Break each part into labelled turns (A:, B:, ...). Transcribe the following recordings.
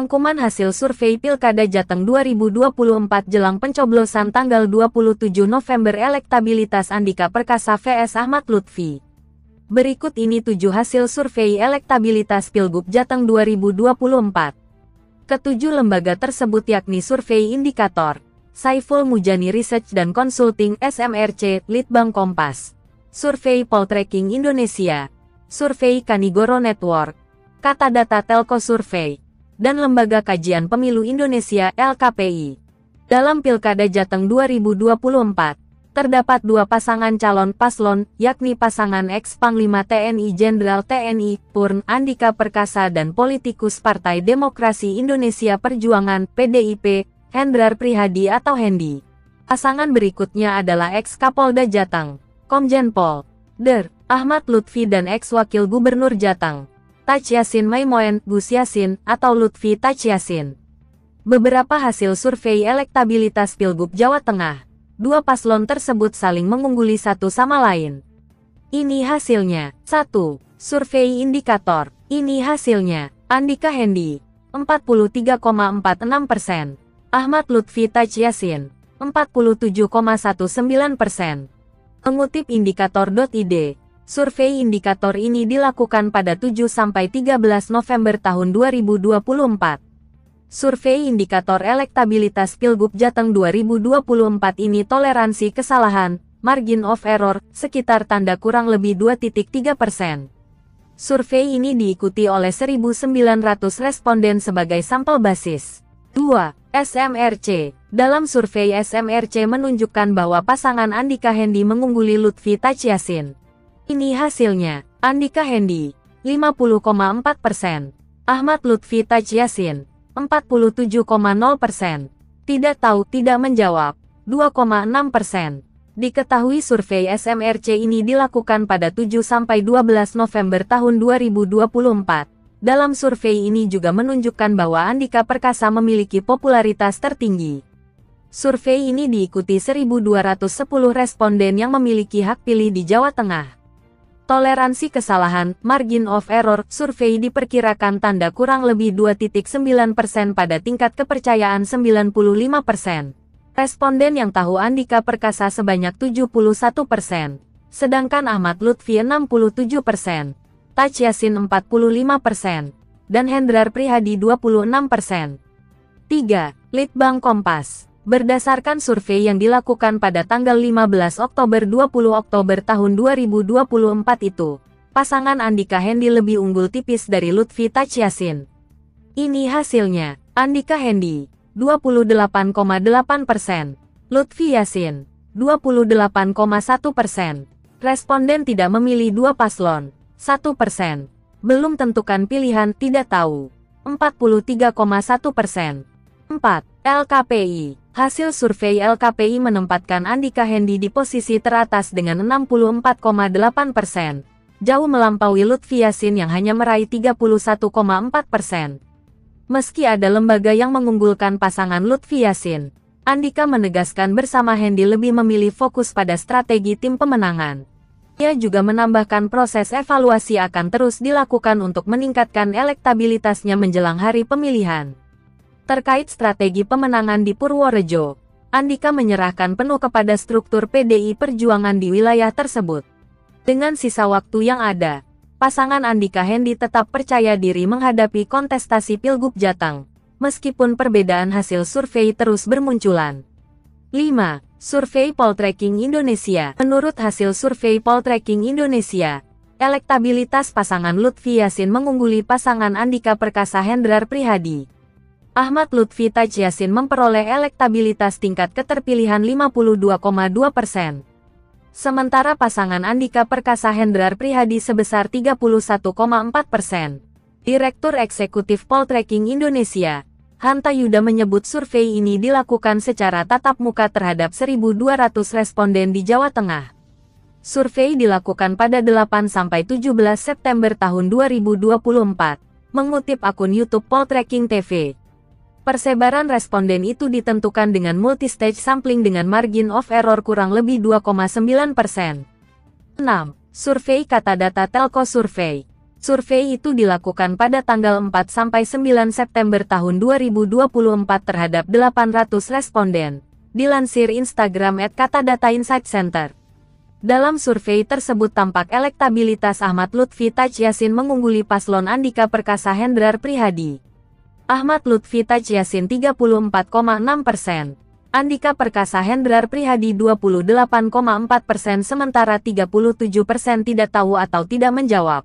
A: Rangkuman hasil survei Pilkada Jateng 2024 jelang pencoblosan tanggal 27 November. Elektabilitas Andika Perkasa vs Ahmad Lutfi. Berikut ini 7 hasil survei elektabilitas Pilgub Jateng 2024. Ketujuh lembaga tersebut yakni Survei Indikator, Saiful Mujani Research dan Consulting SMRC, Litbang Kompas, Survei Poltreking Indonesia, Survei Kanigoro Network, Katadata Telco Survei, dan Lembaga Kajian Pemilu Indonesia LKPI. Dalam Pilkada Jateng 2024, terdapat dua pasangan calon paslon, yakni pasangan ex-Panglima TNI Jenderal TNI, Purn Andika Perkasa dan politikus Partai Demokrasi Indonesia Perjuangan, PDIP, Hendrar Prihadi atau Hendi. Pasangan berikutnya adalah ex-Kapolda Jateng, Komjen Pol. Dr. Ahmad Lutfi dan ex-Wakil Gubernur Jateng, Taj Yassin Maimoen, Gus Yassin, atau Lutfi Taj Yassin. Beberapa hasil survei elektabilitas Pilgub Jawa Tengah. Dua paslon tersebut saling mengungguli satu sama lain. Ini hasilnya. 1. Survei Indikator. Ini hasilnya. Andika Hendi, 43,46%. Ahmad Lutfi Taj Yassin, 47,19%. Mengutip indikator.id, survei indikator ini dilakukan pada 7-13 November tahun 2024. Survei indikator elektabilitas Pilgub Jateng 2024 ini toleransi kesalahan, margin of error, sekitar tanda kurang lebih 2.3%. Survei ini diikuti oleh 1.900 responden sebagai sampel basis. 2. SMRC. Dalam survei SMRC menunjukkan bahwa pasangan Andika Hendi mengungguli Lutfi Taj Yassin. Ini hasilnya. Andika Hendi, 50,4%. Ahmad Lutfi Taj Yassin, 47,0%. Tidak tahu, tidak menjawab, 2,6%. Diketahui survei SMRC ini dilakukan pada 7-12 November tahun 2024. Dalam survei ini juga menunjukkan bahwa Andika Perkasa memiliki popularitas tertinggi. Survei ini diikuti 1.210 responden yang memiliki hak pilih di Jawa Tengah. Toleransi kesalahan, margin of error, survei diperkirakan tanda kurang lebih 2.9% pada tingkat kepercayaan 95%. Responden yang tahu Andika Perkasa sebanyak 71%, sedangkan Ahmad Lutfi 67%, Taj Yassin 45%, dan Hendrar Prihadi 26%. 3. Litbang Kompas. Berdasarkan survei yang dilakukan pada tanggal 15 Oktober 20 Oktober tahun 2024 itu, pasangan Andika Hendi lebih unggul tipis dari Lutfi Taj Yassin. Ini hasilnya. Andika Hendi, 28,8%. Lutfi Yassin, 28,1%. Responden tidak memilih dua paslon, 1%. Belum tentukan pilihan, tidak tahu, 43,1%. 4. LKPI. Hasil survei LKPI menempatkan Andika Hendi di posisi teratas dengan 64,8%, jauh melampaui Lutfi Yassin yang hanya meraih 31,4%. Meski ada lembaga yang mengunggulkan pasangan Lutfi Yassin, Andika menegaskan bersama Hendi lebih memilih fokus pada strategi tim pemenangan. Ia juga menambahkan proses evaluasi akan terus dilakukan untuk meningkatkan elektabilitasnya menjelang hari pemilihan. Terkait strategi pemenangan di Purworejo, Andika menyerahkan penuh kepada struktur PDI Perjuangan di wilayah tersebut. Dengan sisa waktu yang ada, pasangan Andika Hendi tetap percaya diri menghadapi kontestasi Pilgub Jateng, meskipun perbedaan hasil survei terus bermunculan. 5. Survei Poltreking Indonesia. Menurut hasil survei Poltreking Indonesia, elektabilitas pasangan Lutfi Yassin mengungguli pasangan Andika Perkasa Hendrar Prihadi. Ahmad Lutfi Taj Yassin memperoleh elektabilitas tingkat keterpilihan 52,2%. Sementara pasangan Andika Perkasa Hendrar Prihadi sebesar 31,4%. Direktur Eksekutif Poltreking Indonesia, Hanta Yuda menyebut survei ini dilakukan secara tatap muka terhadap 1.200 responden di Jawa Tengah. Survei dilakukan pada 8-17 September tahun 2024, mengutip akun YouTube Poltreking TV. Persebaran responden itu ditentukan dengan multistage sampling dengan margin of error kurang lebih 2,9%. 6. Survei Katadata Telco Survei. Survei itu dilakukan pada tanggal 4-9 September tahun 2024 terhadap 800 responden, dilansir Instagram @katadata_insight_center. Dalam survei tersebut tampak elektabilitas Ahmad Lutfi Taj Yassin mengungguli paslon Andika Perkasa Hendrar Prihadi. Ahmad Lutfi Taj Yassin 34,6%, Andika Perkasa Hendrar Prihadi 28,4%, sementara 37% tidak tahu atau tidak menjawab.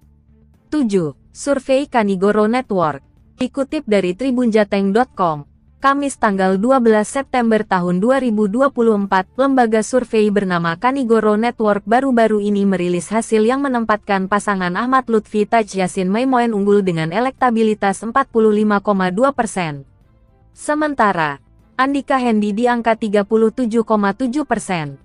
A: 7. Survei Kanigoro Network. Dikutip dari tribunjateng.com, Kamis tanggal 12 September tahun 2024, lembaga survei bernama Kanigoro Network baru-baru ini merilis hasil yang menempatkan pasangan Ahmad Lutfi Taj Yassin Meimoen unggul dengan elektabilitas 45,2%. Sementara, Andika Hendi di angka 37,7%.